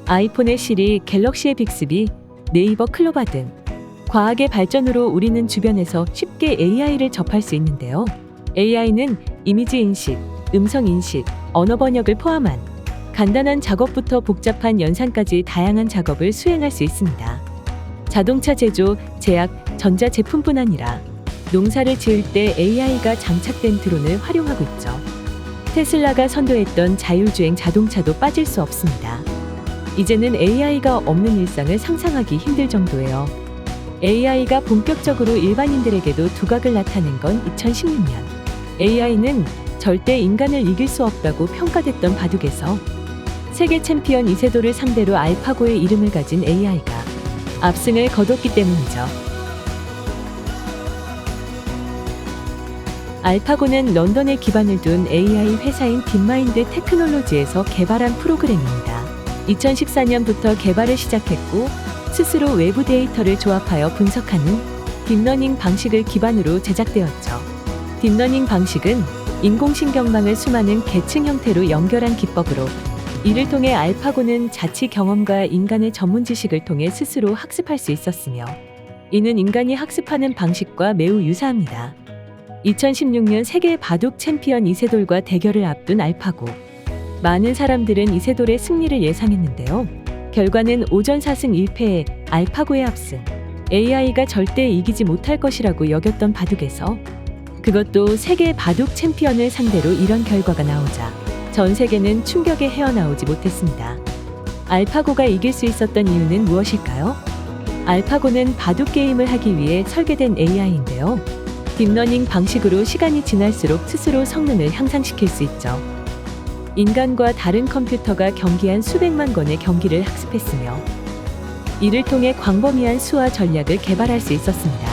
아이폰의 시리, 갤럭시의 빅스비, 네이버 클로바 등 과학의 발전으로 우리는 주변에서 쉽게 AI를 접할 수 있는데요. AI는 이미지 인식, 음성 인식, 언어 번역을 포함한 간단한 작업부터 복잡한 연산까지 다양한 작업을 수행할 수 있습니다. 자동차 제조, 제약, 전자제품뿐 아니라 농사를 지을 때 AI가 장착된 드론을 활용하고 있죠. 테슬라가 선도했던 자율주행 자동차도 빠질 수 없습니다. 이제는 AI가 없는 일상을 상상하기 힘들 정도예요. AI가 본격적으로 일반인들에게도 두각을 나타낸 건 2016년. AI는 절대 인간을 이길 수 없다고 평가됐던 바둑에서 세계 챔피언 이세돌을 상대로 알파고의 이름을 가진 AI가 압승을 거뒀기 때문이죠. 알파고는 런던에 기반을 둔 AI 회사인 딥마인드 테크놀로지에서 개발한 프로그램입니다. 2014년부터 개발을 시작했고 스스로 외부 데이터를 조합하여 분석하는 딥러닝 방식을 기반으로 제작되었죠. 딥러닝 방식은 인공신경망을 수많은 계층 형태로 연결한 기법으로 이를 통해 알파고는 자치 경험과 인간의 전문 지식을 통해 스스로 학습할 수 있었으며 이는 인간이 학습하는 방식과 매우 유사합니다. 2016년 세계 바둑 챔피언 이세돌과 대결을 앞둔 알파고. 많은 사람들은 이세돌의 승리를 예상했는데요. 결과는 오전 4승 1패에 알파고의 압승. AI가 절대 이기지 못할 것이라고 여겼던 바둑에서 그것도 세계 바둑 챔피언을 상대로 이런 결과가 나오자 전 세계는 충격에 헤어나오지 못했습니다. 알파고가 이길 수 있었던 이유는 무엇일까요? 알파고는 바둑 게임을 하기 위해 설계된 AI인데요. 딥러닝 방식으로 시간이 지날수록 스스로 성능을 향상시킬 수 있죠. 인간과 다른 컴퓨터가 경기한 수백만 건의 경기를 학습했으며 이를 통해 광범위한 수와 전략을 개발할 수 있었습니다.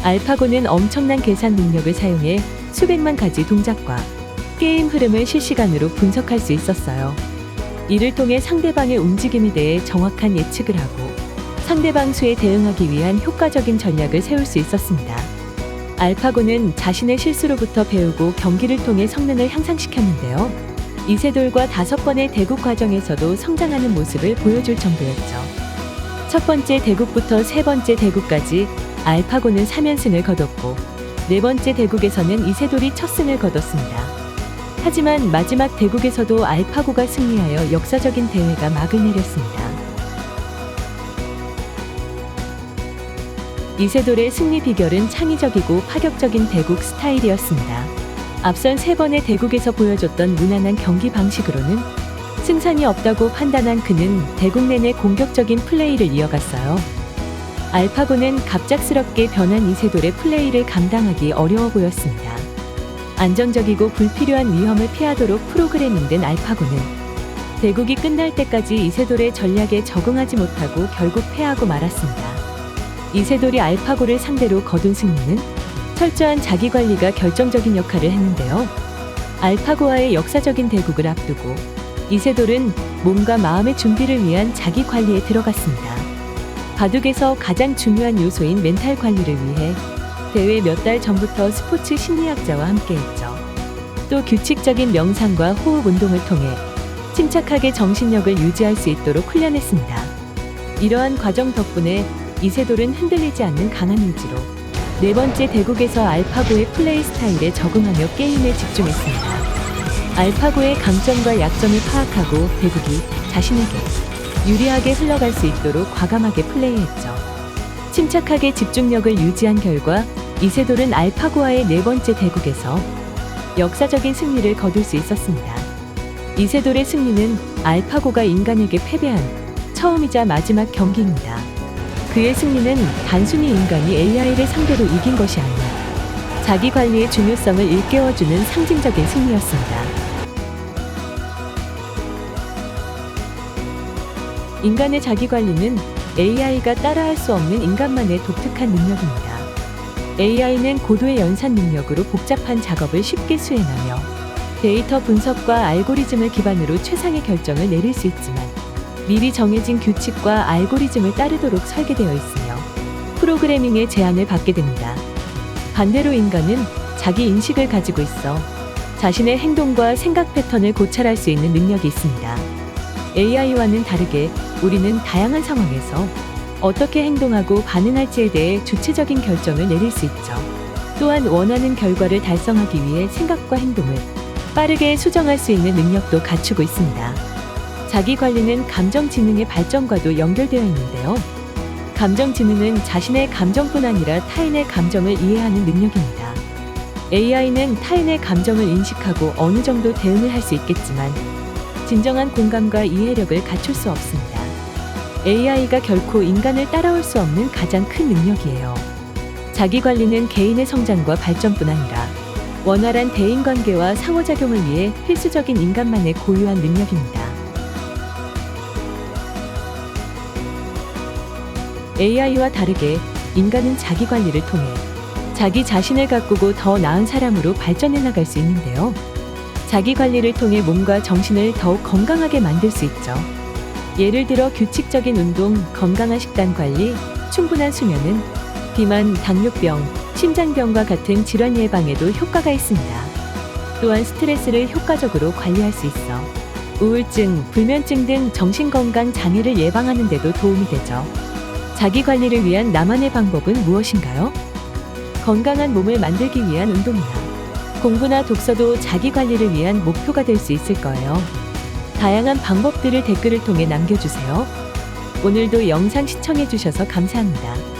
알파고는 엄청난 계산 능력을 사용해 수백만 가지 동작과 게임 흐름을 실시간으로 분석할 수 있었어요. 이를 통해 상대방의 움직임에 대해 정확한 예측을 하고 상대방 수에 대응하기 위한 효과적인 전략을 세울 수 있었습니다. 알파고는 자신의 실수로부터 배우고 경기를 통해 성능을 향상시켰는데요. 이세돌과 5번의 대국 과정에서도 성장하는 모습을 보여줄 정도였죠. 첫 번째 대국부터 세 번째 대국까지 알파고는 3연승을 거뒀고 네 번째 대국에서는 이세돌이 첫 승을 거뒀습니다. 하지만 마지막 대국에서도 알파고가 승리하여 역사적인 대회가 막을 내렸습니다. 이세돌의 승리 비결은 창의적이고 파격적인 대국 스타일이었습니다. 앞선 3번의 대국에서 보여줬던 무난한 경기 방식으로는 승산이 없다고 판단한 그는 대국 내내 공격적인 플레이를 이어갔어요. 알파고는 갑작스럽게 변한 이세돌의 플레이를 감당하기 어려워 보였습니다. 안정적이고 불필요한 위험을 피하도록 프로그래밍된 알파고는 대국이 끝날 때까지 이세돌의 전략에 적응하지 못하고 결국 패하고 말았습니다. 이세돌이 알파고를 상대로 거둔 승리는 철저한 자기관리가 결정적인 역할을 했는데요. 알파고와의 역사적인 대국을 앞두고 이세돌은 몸과 마음의 준비를 위한 자기관리에 들어갔습니다. 바둑에서 가장 중요한 요소인 멘탈 관리를 위해 대회 몇 달 전부터 스포츠 심리학자와 함께했죠. 또 규칙적인 명상과 호흡 운동을 통해 침착하게 정신력을 유지할 수 있도록 훈련했습니다. 이러한 과정 덕분에 이세돌은 흔들리지 않는 강한 의지로 네 번째 대국에서 알파고의 플레이 스타일에 적응하며 게임에 집중했습니다. 알파고의 강점과 약점을 파악하고 대국이 자신에게 유리하게 흘러갈 수 있도록 과감하게 플레이했죠. 침착하게 집중력을 유지한 결과 이세돌은 알파고와의 네 번째 대국에서 역사적인 승리를 거둘 수 있었습니다. 이세돌의 승리는 알파고가 인간에게 패배한 처음이자 마지막 경기입니다. 그의 승리는 단순히 인간이 AI를 상대로 이긴 것이 아니라 자기 관리의 중요성을 일깨워주는 상징적인 승리였습니다. 인간의 자기 관리는 AI가 따라할 수 없는 인간만의 독특한 능력입니다. AI는 고도의 연산 능력으로 복잡한 작업을 쉽게 수행하며 데이터 분석과 알고리즘을 기반으로 최상의 결정을 내릴 수 있지만 미리 정해진 규칙과 알고리즘을 따르도록 설계되어 있으며 프로그래밍의 제한을 받게 됩니다. 반대로 인간은 자기 인식을 가지고 있어 자신의 행동과 생각 패턴을 고찰할 수 있는 능력이 있습니다. AI와는 다르게 우리는 다양한 상황에서 어떻게 행동하고 반응할지에 대해 주체적인 결정을 내릴 수 있죠. 또한 원하는 결과를 달성하기 위해 생각과 행동을 빠르게 수정할 수 있는 능력도 갖추고 있습니다. 자기관리는 감정지능의 발전과도 연결되어 있는데요. 감정지능은 자신의 감정뿐 아니라 타인의 감정을 이해하는 능력입니다. AI는 타인의 감정을 인식하고 어느 정도 대응을 할 수 있겠지만 진정한 공감과 이해력을 갖출 수 없습니다. AI가 결코 인간을 따라올 수 없는 가장 큰 능력이에요. 자기관리는 개인의 성장과 발전뿐 아니라 원활한 대인관계와 상호작용을 위해 필수적인 인간만의 고유한 능력입니다. AI와 다르게 인간은 자기관리를 통해 자기 자신을 가꾸고 더 나은 사람으로 발전해 나갈 수 있는데요. 자기관리를 통해 몸과 정신을 더욱 건강하게 만들 수 있죠. 예를 들어 규칙적인 운동, 건강한 식단 관리, 충분한 수면은 비만, 당뇨병, 심장병과 같은 질환 예방에도 효과가 있습니다. 또한 스트레스를 효과적으로 관리할 수 있어 우울증, 불면증 등 정신건강 장애를 예방하는 데도 도움이 되죠. 자기관리를 위한 나만의 방법은 무엇인가요? 건강한 몸을 만들기 위한 운동이나 공부나 독서도 자기관리를 위한 목표가 될 수 있을 거예요. 다양한 방법들을 댓글을 통해 남겨주세요. 오늘도 영상 시청해주셔서 감사합니다.